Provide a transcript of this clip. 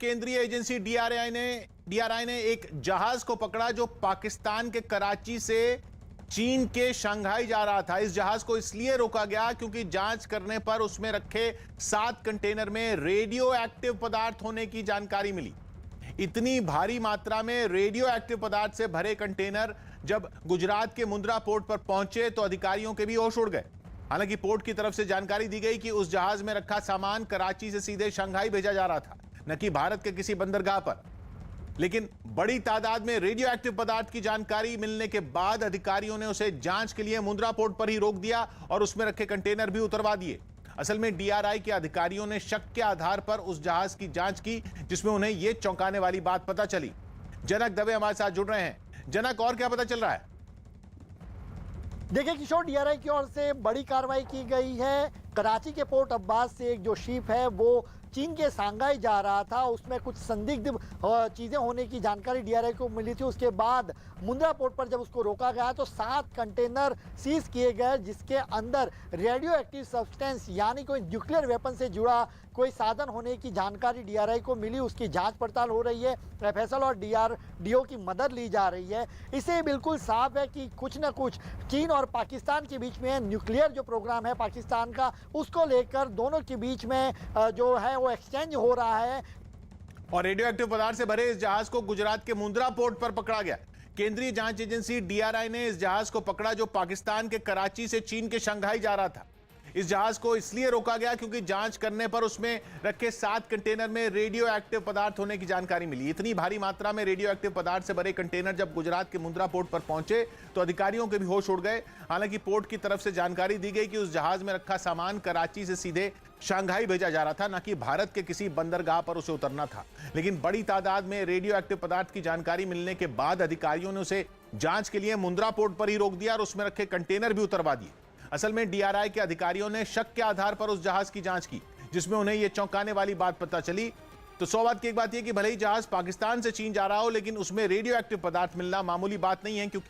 केंद्रीय agency DRI ने एक जहाज को पकड़ा जो पाकिस्तान के कराची से चीन के शंघाई जा रहा था। इस जहाज को इसलिए रोका गया क्योंकि जांच करने पर उसमें रखे 7 कंटेनर में रेडियो एक्टिव पदार्थ होने की जानकारी मिली। इतनी भारी मात्रा में रेडियो एक्टिव पदार्थ से भरे कंटेनर जब गुजरात के मुंद्रा पोर्ट पर पहुंचे तो अधिकारियों के भी होश उड़ गए। हालांकि पोर्ट की तरफ से जानकारी दी गई कि उस जहाज में रखा सामान कराची से सीधे शंघाई भेजा जा रहा था, न कि भारत के किसी बंदरगाह पर। लेकिन बड़ी तादाद में रेडियो एक्टिव पदार्थ की जानकारी मिलने के बाद अधिकारियों ने उसे जांच के लिए मुंद्रा पोर्ट पर ही रोक दिया और उसमें रखे कंटेनर भी उतरवा दिए। असल में डीआरआई के अधिकारियों ने शक के आधार पर उस जहाज की जांच की, जिसमें उन्हें यह चौंकाने वाली बात पता चली। जनक दवे हमारे साथ जुड़ रहे हैं। जनक, और क्या पता चल रहा है? देखिए किशोर, डीआरआई की ओर से बड़ी कार्रवाई की गई है। कराची के पोर्ट अब्बास से एक जो शिप है वो चीन के शंघाई जा रहा था, उसमें कुछ संदिग्ध चीज़ें होने की जानकारी डीआरआई को मिली थी। उसके बाद मुंद्रा पोर्ट पर जब उसको रोका गया तो 7 कंटेनर सीज किए गए, जिसके अंदर रेडियो एक्टिव सब्सटेंस यानी कोई न्यूक्लियर वेपन से जुड़ा कोई साधन होने की जानकारी डीआरआई को मिली। उसकी जांच पड़ताल हो रही है। एफएसएल और डीआरडीओ की मदद ली जा रही है। इससे बिल्कुल साफ है कि कुछ न कुछ चीन और पाकिस्तान के बीच में न्यूक्लियर जो प्रोग्राम है पाकिस्तान का, उसको लेकर दोनों के बीच में जो है वो एक्सचेंज हो रहा है। और रेडियो एक्टिव पदार्थ से भरे इस जहाज को गुजरात के मुंद्रा पोर्ट पर पकड़ा गया। केंद्रीय जांच एजेंसी डीआरआई ने इस जहाज को पकड़ा जो पाकिस्तान के कराची से चीन के शंघाई जा रहा था। इस जहाज को इसलिए रोका गया क्योंकि जांच करने पर उसमें रखे 7 कंटेनर में रेडियो एक्टिव पदार्थ होने की जानकारी मिली। इतनी भारी मात्रा में रेडियो एक्टिव पदार्थ से भरे कंटेनर जब गुजरात के मुंद्रा पोर्ट पर पहुंचे तो अधिकारियों के भी होश उड़ गए। हालांकि पोर्ट की तरफ से जानकारी दी गई कि उस जहाज में रखा सामान कराची से सीधे शंघाई भेजा जा रहा था, न कि भारत के किसी बंदरगाह पर उसे उतरना था। लेकिन बड़ी तादाद में रेडियो एक्टिव पदार्थ की जानकारी मिलने के बाद अधिकारियों ने उसे जांच के लिए मुंद्रा पोर्ट पर ही रोक दिया और उसमें रखे कंटेनर भी उतरवा दिए। असल में डीआरआई के अधिकारियों ने शक के आधार पर उस जहाज की जांच की, जिसमें उन्हें यह चौंकाने वाली बात पता चली। तो 100 बात की एक बात यह कि भले ही जहाज पाकिस्तान से चीन जा रहा हो, लेकिन उसमें रेडियो एक्टिव पदार्थ मिलना मामूली बात नहीं है, क्योंकि